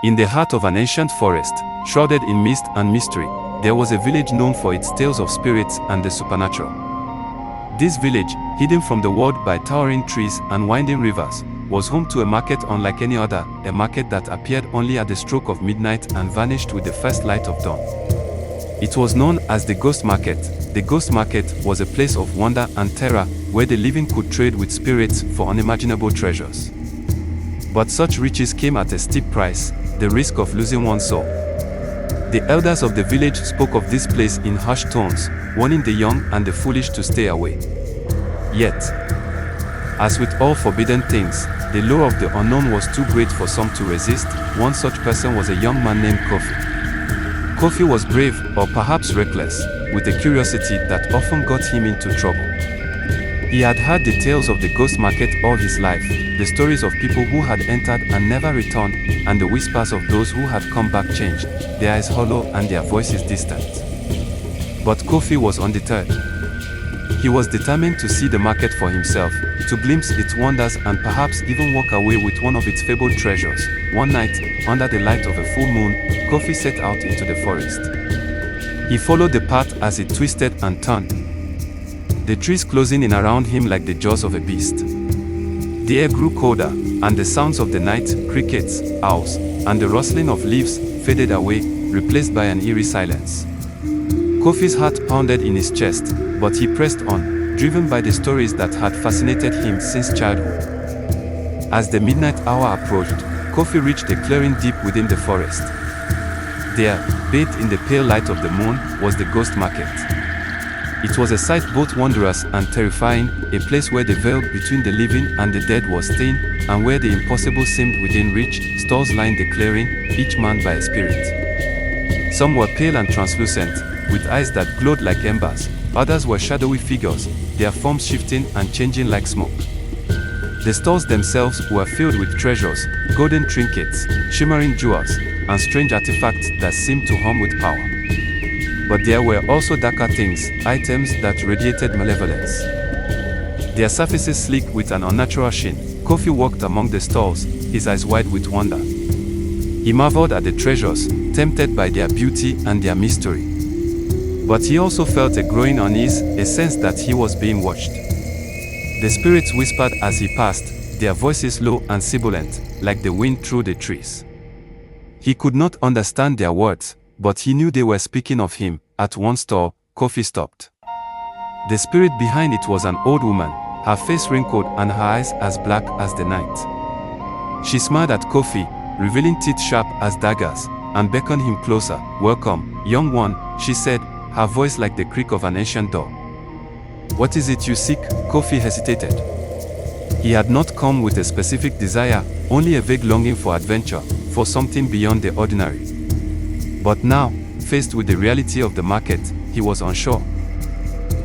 In the heart of an ancient forest, shrouded in mist and mystery, there was a village known for its tales of spirits and the supernatural. This village, hidden from the world by towering trees and winding rivers, was home to a market unlike any other, a market that appeared only at the stroke of midnight and vanished with the first light of dawn. It was known as the Ghost Market. The Ghost Market was a place of wonder and terror where the living could trade with spirits for unimaginable treasures. But such riches came at a steep price, the risk of losing one's soul. The elders of the village spoke of this place in hushed tones, warning the young and the foolish to stay away. Yet, as with all forbidden things, the lure of the unknown was too great for some to resist. One such person was a young man named Kofi. Kofi was brave, or perhaps reckless, with a curiosity that often got him into trouble. He had heard the tales of the ghost market all his life, the stories of people who had entered and never returned, and the whispers of those who had come back changed, their eyes hollow and their voices distant. But Kofi was undeterred. He was determined to see the market for himself, to glimpse its wonders and perhaps even walk away with one of its fabled treasures. One night, under the light of a full moon, Kofi set out into the forest. He followed the path as it twisted and turned, the trees closing in around him like the jaws of a beast. The air grew colder, and the sounds of the night, crickets, owls, and the rustling of leaves faded away, replaced by an eerie silence. Kofi's heart pounded in his chest, but he pressed on, driven by the stories that had fascinated him since childhood. As the midnight hour approached, Kofi reached a clearing deep within the forest. There, bathed in the pale light of the moon, was the ghost market. It was a sight both wondrous and terrifying, a place where the veil between the living and the dead was thin, and where the impossible seemed within reach. Stalls lined the clearing, each manned by a spirit. Some were pale and translucent, with eyes that glowed like embers. Others were shadowy figures, their forms shifting and changing like smoke. The stalls themselves were filled with treasures, golden trinkets, shimmering jewels, and strange artifacts that seemed to hum with power. But there were also darker things, items that radiated malevolence. Their surfaces sleek with an unnatural sheen. Kofi walked among the stalls, his eyes wide with wonder. He marveled at the treasures, tempted by their beauty and their mystery. But he also felt a growing unease, a sense that he was being watched. The spirits whispered as he passed, their voices low and sibilant, like the wind through the trees. He could not understand their words, but he knew they were speaking of him. At one stall, Kofi stopped. The spirit behind it was an old woman, her face wrinkled and her eyes as black as the night. She smiled at Kofi, revealing teeth sharp as daggers, and beckoned him closer. "Welcome, young one," she said, her voice like the creak of an ancient door. "What is it you seek?" Kofi hesitated. He had not come with a specific desire, only a vague longing for adventure, for something beyond the ordinary. But now, faced with the reality of the market, he was unsure.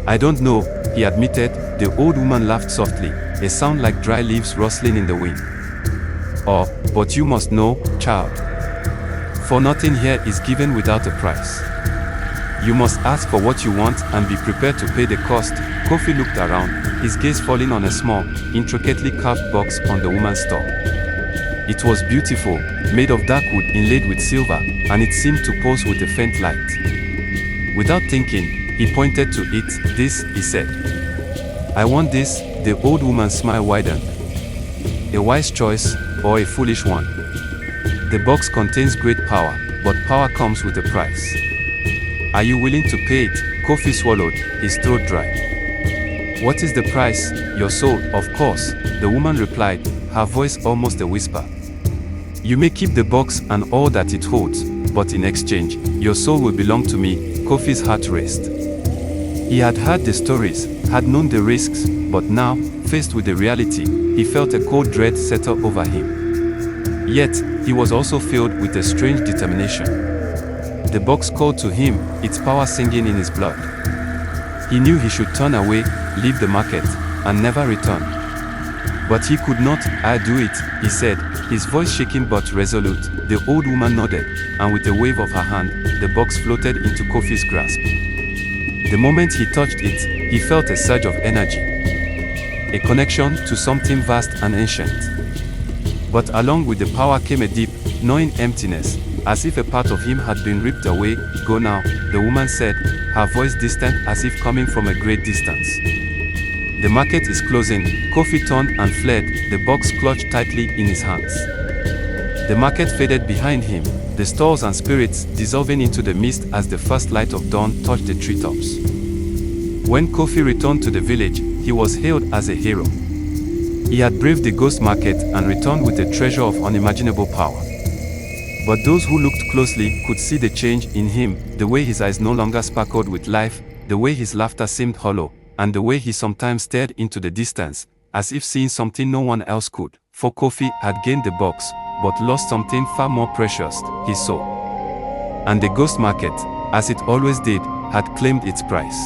"I don't know," he admitted. The old woman laughed softly, a sound like dry leaves rustling in the wind. "Oh, but you must know, child. For nothing here is given without a price. You must ask for what you want and be prepared to pay the cost." Kofi looked around, his gaze falling on a small, intricately carved box on the woman's stall. It was beautiful, made of dark wood inlaid with silver, and it seemed to pulse with a faint light. Without thinking, he pointed to it. "This," he said. "I want this." The old woman's smile widened. "A wise choice, or a foolish one? The box contains great power, but power comes with a price. Are you willing to pay it?" Kofi swallowed, his throat dry. "What is the price?" "Your soul, of course," the woman replied, her voice almost a whisper. "You may keep the box and all that it holds, but in exchange, your soul will belong to me." Kofi's heart raced. He had heard the stories, had known the risks, but now, faced with the reality, he felt a cold dread settle over him. Yet, he was also filled with a strange determination. The box called to him, its power singing in his blood. He knew he should turn away, leave the market, and never return. But he could not. "I'll do it," he said, his voice shaking but resolute. The old woman nodded, and with a wave of her hand, the box floated into Kofi's grasp. The moment he touched it, he felt a surge of energy. A connection to something vast and ancient. But along with the power came a deep, gnawing emptiness, as if a part of him had been ripped away. "Go now," the woman said, her voice distant as if coming from a great distance. "The market is closing." Kofi turned and fled, the box clutched tightly in his hands. The market faded behind him, the stalls and spirits dissolving into the mist as the first light of dawn touched the treetops. When Kofi returned to the village, he was hailed as a hero. He had braved the ghost market and returned with a treasure of unimaginable power. But those who looked closely could see the change in him, the way his eyes no longer sparkled with life, the way his laughter seemed hollow, and the way he sometimes stared into the distance, as if seeing something no one else could. For Kofi had gained the box, but lost something far more precious, his soul. And the ghost market, as it always did, had claimed its price.